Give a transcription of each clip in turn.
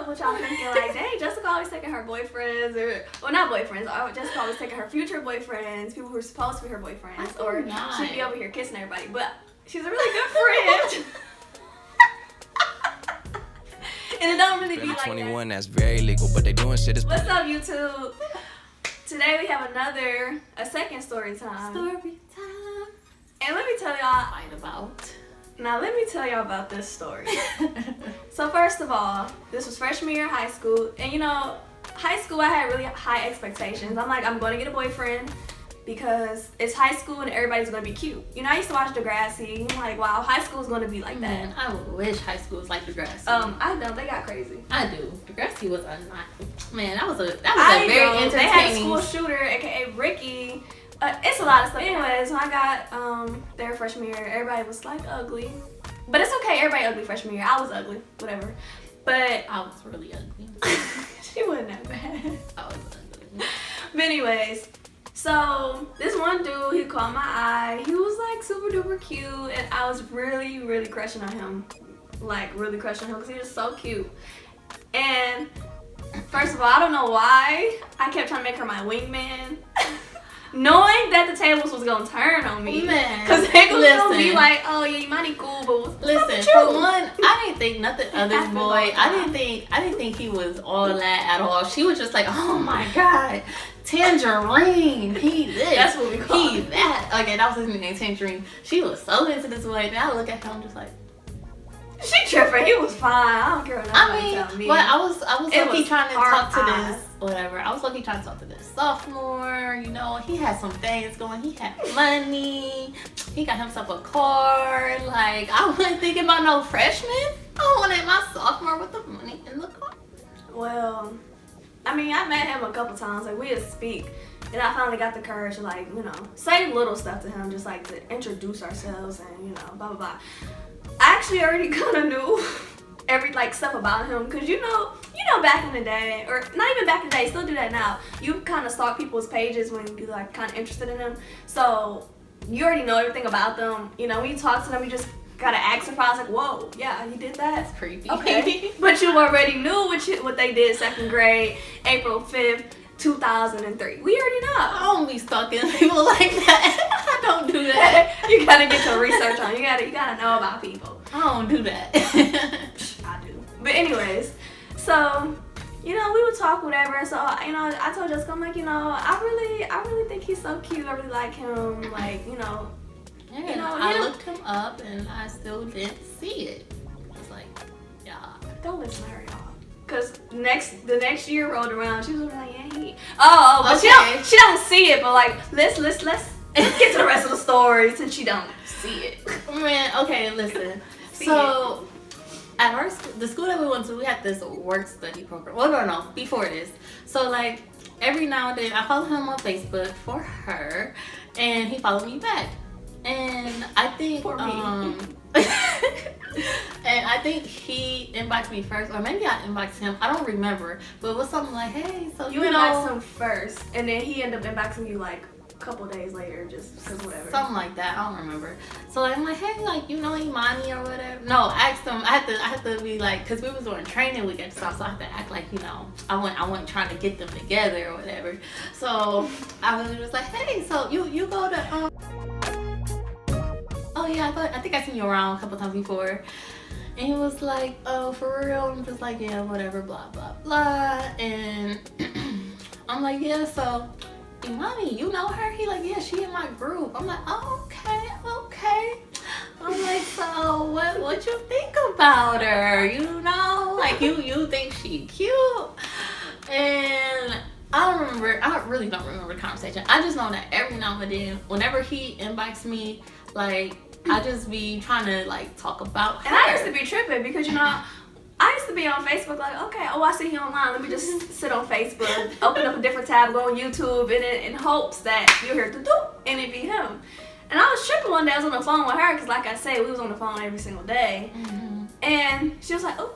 up with y'all thinking like, dang, Jessica always taking her boyfriends, or well, not boyfriends. Jessica always taking her future boyfriends, people who are supposed to be her boyfriends, or she'd be over here kissing everybody. But she's a really good friend. And it don't really be like 21, that's very legal, but they doing shit is. What's up, YouTube? Today we have a second story time. Story time. And let me tell y'all let me tell y'all about this story. So first of all, this was freshman year of high school, and you know, high school I had really high expectations. I'm like, I'm going to get a boyfriend because it's high school and everybody's going to be cute. You know, I used to watch Degrassi. I'm like, wow, high school is going to be like that. Man, I wish high school was like Degrassi. I don't. They got crazy. I do. Degrassi was man, that was a very entertaining. They had a school shooter, aka Ricky. It's a lot of stuff. Anyways, when I got there freshman year, everybody was like ugly. But it's okay, everybody ugly freshman year. I was ugly, whatever. But I was really ugly. She wasn't that bad. I was ugly. But anyways, so this one dude, he caught my eye. He was like super duper cute, and I was really, really crushing on him. Like really crushing on him because he was so cute. And first of all, I don't know why I kept trying to make her my wingman. Knowing that the tables was gonna turn on me, because they was gonna be like, "Oh yeah, you might be cool, but listen." For one, I didn't think nothing of this boy. I didn't think he was all that at all. She was just like, "Oh my god, Tangerine, he this, that's what we call he that." Okay, that was his name, Tangerine. She was so into this boy. Now I look at him just like, she tripping. He was fine. I don't care what nobody tell me. But I was low-key trying to talk to eyes. this, whatever. I was low-key trying to talk to this sophomore. You know, he had some things going. He had money. He got himself a car. Like, I wasn't thinking about no freshman. I wanted my sophomore with the money in the car. Well, I mean, I met him a couple times. Like, we would speak. And I finally got the courage to, like, you know, say little stuff to him. Just, like, to introduce ourselves and, you know, blah, blah, blah. I actually already kind of knew every like stuff about him, because you know back in the day, or not even back in the day, still do that now. You kind of stalk people's pages when you're like kind of interested in them, so you already know everything about them. You know, when you talk to them, you just gotta act surprised, like, whoa, yeah, you did that. That's creepy. Okay, but you already knew what they did second grade, April 5th. 2003. We already know. I don't be stalking people like that. I don't do that. You gotta get your research on. You gotta know about people. I don't do that. I do. But anyways, so you know, we would talk whatever. So you know, I told Jessica, I'm like, you know, I really think he's so cute. I really like him. Like, you know. Yeah, you know, I looked him up and I still didn't see it. I was like, yeah. Don't listen to her, y'all. Cause the next year rolled around, she was like, yeah, but okay. she don't see it. But like, let's get to the rest of the story since she don't see it. Man, okay, listen. So at the school that we went to, we had this work study program. Well, no, before this. So like every now and then, I follow him on Facebook for her, and he followed me back. And I think for me. And I think he inboxed me first, or maybe I inboxed him. I don't remember, but it was something like, "Hey, so you inboxed him first, and then he ended up inboxing you like a couple days later, just because whatever." Something like that. I don't remember. So I'm like, "Hey, like, you know Imani or whatever?" No, I asked him. I had to be like, because we was doing training week and stuff, so I had to act like, you know, I wasn't trying to get them together or whatever. So I was just like, "Hey, so you go to oh yeah, I think I seen you around a couple times before." And he was like, "Oh, for real?" I'm just like, "Yeah, whatever, blah, blah, blah." And I'm like, "Yeah, so Imani, you know her?" He like, "Yeah, she in my group." I'm like, "Oh, okay." I'm like, "So what you think about her? You know, like you think she cute?" And I really don't remember the conversation. I just know that every now and then, whenever he inboxes me, like, I just be trying to like talk about her. And I used to be tripping because, you know, I used to be on Facebook like, okay, I see him online. Let me just sit on Facebook, open up a different tab, go on YouTube, and in hopes that you'll hear do and it be him. And I was tripping one day. I was on the phone with her because, like I said, we was on the phone every single day. Mm-hmm. And she was like, "Oh,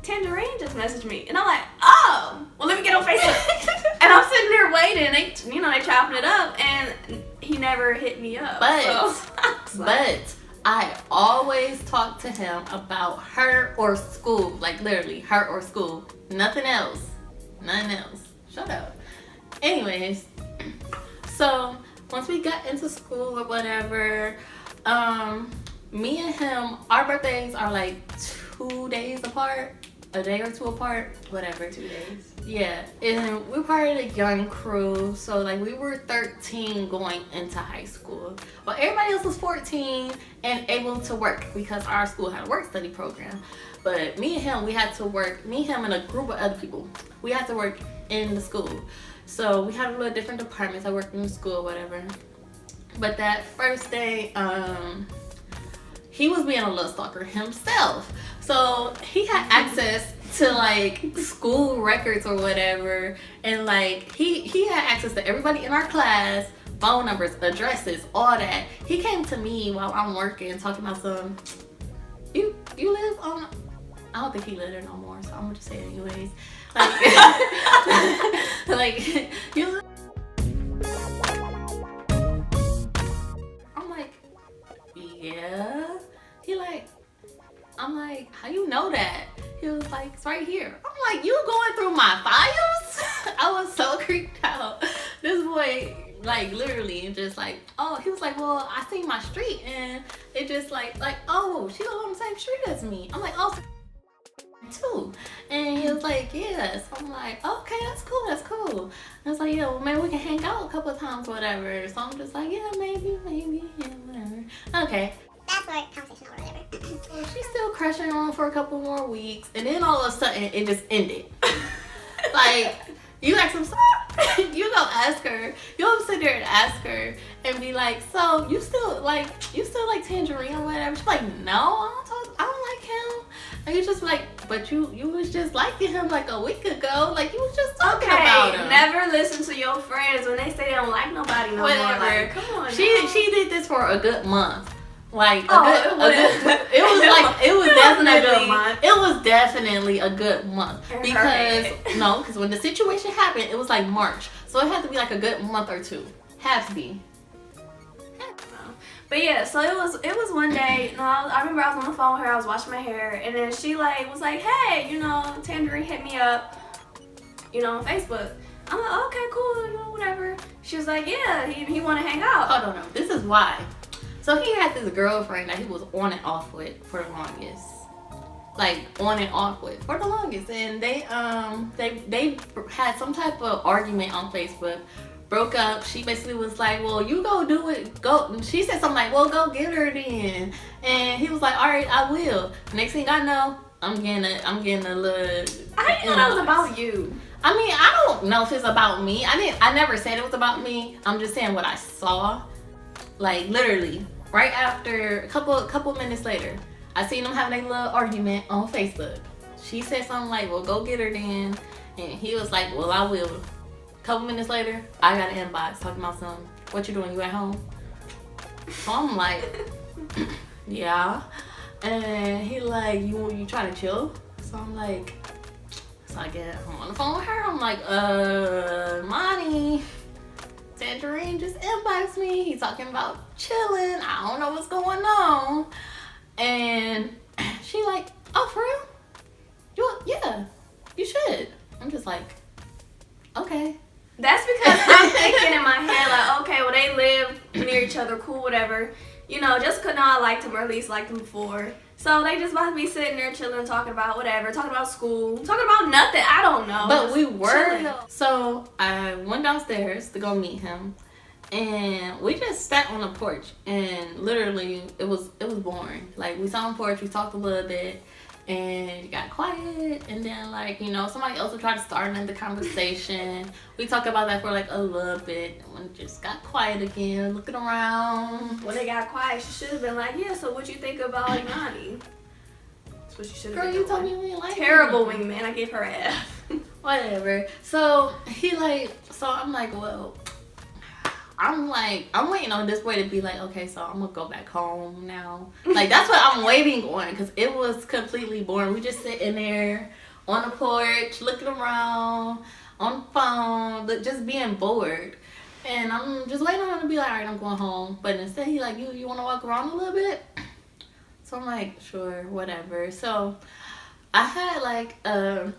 Tangerine just messaged me," and I'm like, "Oh, well, let me get on Facebook." And I'm sitting there waiting. They chopping it up, and he never hit me up. But I always talk to him about her or school. Like, literally, her or school. Nothing else. Nothing else. Shut up. Anyways, so once we got into school or whatever, me and him, our birthdays are like 2 days apart. A day or two apart, whatever. 2 days. Yeah, and we're part of the young crew, so like we were 13 going into high school, but everybody else was 14 and able to work because our school had a work study program. But me and him, we had to work. Me, him, and a group of other people, we had to work in the school. So we had a little different departments. I worked in the school, whatever. But that first day, he was being a little stalker himself. So he had access to like school records or whatever, and like he had access to everybody in our class, phone numbers, addresses, all that. He came to me while I'm working, talking about some. You live on? I don't think he lived there no more, so I'm gonna just say it anyways. Like, like you live. I'm like, yeah. I'm like, how you know that? He was like, it's right here. I'm like, you going through my files? I was so creeped out. This boy, like, literally, just like, oh, he was like, well, I seen my street, and it just like, oh, she live on the same street as me. I'm like, oh, too. And he was like, yes. I'm like, okay, that's cool. And I was like, yeah, well, maybe we can hang out a couple of times, whatever. So I'm just like, yeah, maybe, yeah, whatever. Okay. That's where conversation or whatever. She's still crushing on for a couple more weeks, and then all of a sudden it just ended. Like, you ask him, you go ask her, you'll sit there and ask her and be like, so you still like Tangerine or whatever? She's like, no, I don't like him. And you just like, but you was just liking him like a week ago. Like, you was just talking about him. Never listen to your friends when they say they don't like nobody no more. Like, come on. She did this for a good month. Like, it was definitely a good month. Because when the situation happened, it was like March. So it had to be like a good month or two. Had to be. But yeah, so it was one day, I remember I was on the phone with her, I was washing my hair, and then she like was like, hey, Tangerine hit me up, on Facebook. I'm like, okay, cool, whatever. She was like, yeah, he want to hang out. Hold on, this is why. So he had this girlfriend that he was on and off with for the longest. And they had some type of argument on Facebook, broke up. She basically was like, well, you go do it, go. She said something like, well, go get her then. And he was like, all right, I will. Next thing I know, I'm getting a little. I didn't know that was about you. I mean, I don't know if it's about me. I never said it was about me. I'm just saying what I saw. Like, literally, right after a couple minutes later, I seen them having a little argument on Facebook. She said something like, well, go get her then. And he was like, well, I will. A couple minutes later, I got an inbox talking about something. What you doing? You at home? So I'm like, yeah. And he like, you trying to chill? So I'm like, so I'm on the phone with her. I'm like, Monty, Tangerine just inboxed me. He's talking about chilling. I don't know what's going on. And she like, oh, for real? Yeah, you should. I'm just like, okay. That's because I'm thinking in my head, like, okay, well, they live near each other, cool, whatever. Just because I liked him, or at least liked him before. So they just about to be sitting there chilling, talking about whatever, talking about school, talking about nothing, I don't know. But we were. Chilling. So I went downstairs to go meet him, and we just sat on the porch, and literally it was boring. Like, we sat on the porch, we talked a little bit, and it got quiet, and then somebody else would try to start another conversation. We talked about that for like a little bit, and when it just got quiet again, looking around. When it got quiet, she should have been like, yeah, so what you think about Imani? That's what she should have been. Girl, you told me you didn't like terrible wingman. I gave her an F. Whatever. So I'm like, well, I'm waiting on this boy to be like, okay, so I'm gonna go back home now. Like, that's what I'm waiting on, because it was completely boring. We just sitting there on the porch, looking around, on the phone, just being bored. And I'm just waiting on him to be like, all right, I'm going home. But instead, he like, you want to walk around a little bit? So I'm like, sure, whatever. So I had like I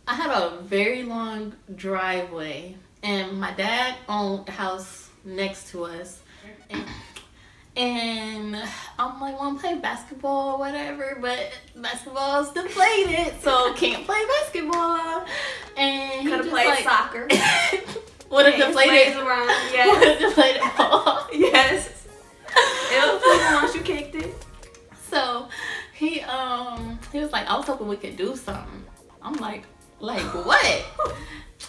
had a very long driveway, and my dad owned the house next to us. And I'm like, want to play basketball or whatever, but basketball's deflated, so can't play basketball. And he could have just played like, soccer. would have deflated around. would Yes. have deflated ball. Yes. It was fun once you kicked it. So he was like, I was hoping we could do something. I'm like what?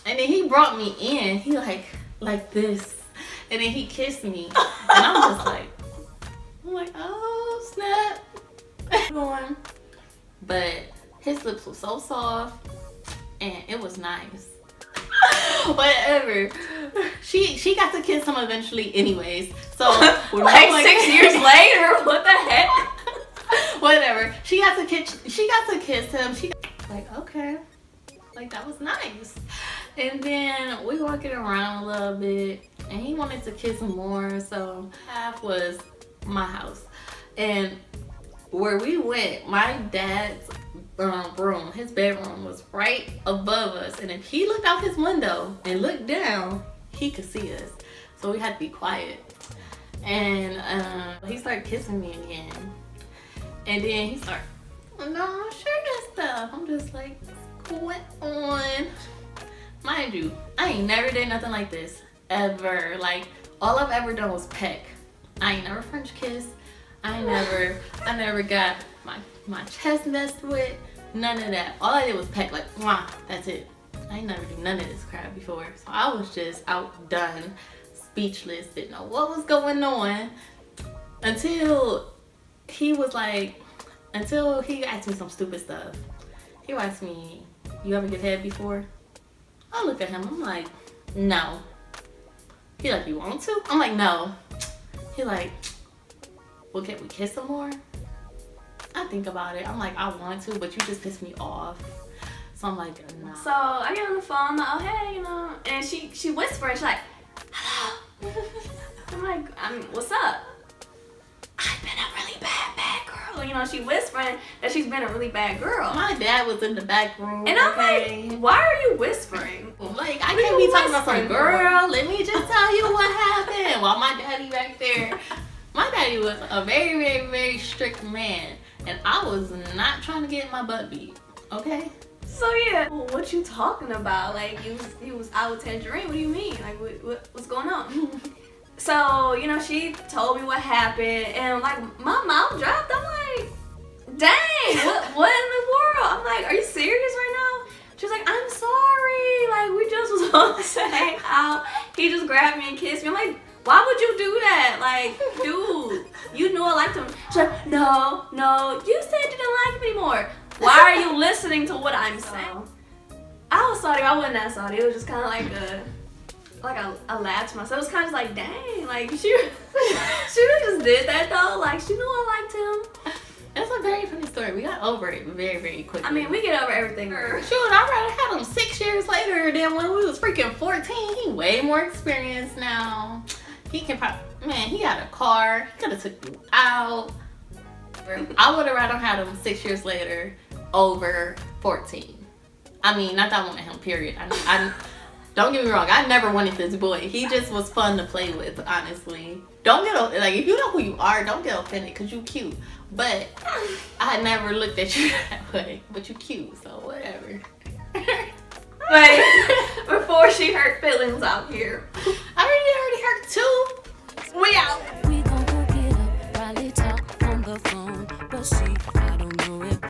And then he brought me in. He like this, and then he kissed me, and I'm just like, oh snap. Going. But his lips were so soft, and it was nice. Whatever. She got to kiss him eventually, anyways. So like 6 years later, what the heck? Whatever. She got to kiss him. She like, okay, like that was nice. And then we walking around a little bit, and he wanted to kiss more. So half was my house, and where we went, my dad's room, his bedroom was right above us, and if he looked out his window and looked down, he could see us. So we had to be quiet. And he started kissing me again, and then he started, no, sure that stuff. I'm just like, what's going on? Mind you, I ain't never did nothing like this ever. Like, all I've ever done was peck. I ain't never French kissed. I never got my chest messed with. None of that. All I did was peck, like, mwah, that's it. I ain't never do none of this crap before. So I was just outdone, speechless, didn't know what was going on until he asked me some stupid stuff. He asked me, you ever get head before? I looked at him, I'm like, no. He like, you want to? I'm like, no. He like, well, can we kiss some more? I think about it. I'm like, I want to, but you just pissed me off. So I'm like, no. So I get on the phone, I'm like, oh hey, and she whispering, she's like, hello. I'm like, what's up? I've been a really bad girl. She whispering that she's been a really bad girl. My dad was in the back room. And I'm like, why are you whispering? Like, I can't be talking about some girl. Let me just tell you what happened. While my daddy back there. My daddy was a very, very, very strict man. And I was not trying to get my butt beat. Okay? So yeah, well, what you talking about? Like, you was out with Tangerine. What do you mean? Like, what's going on? So, she told me what happened, and like my mouth dropped. I'm like, dang, what in the world? I'm like, are you serious right now? She was like, I'm sorry. Like, we just was on the same out. He just grabbed me and kissed me. I'm like, why would you do that? Like, dude, you knew I liked him. She's like, no, you said you didn't like him anymore. Why are you listening to what I'm saying? I was salty. I wasn't that salty. It was just kind of like I laughed to myself. It was kind of like, dang, like she really just did that though. Like, she knew I liked him. That's a very funny story. We got over it very, very quickly. I mean, we get over everything. Shoot, I'd rather have him 6 years later than when we was freaking 14. He way more experienced now. He can probably, man, he got a car. He could have took you out. I would have rather had him 6 years later over 14. I mean, not that I wanted him, period. I don't get me wrong, I never wanted this boy. He just was fun to play with, honestly. Don't get, like, if you know who you are, don't get offended, because you cute. But I never looked at you that way. But you cute, so whatever. Wait, before she hurt feelings out here.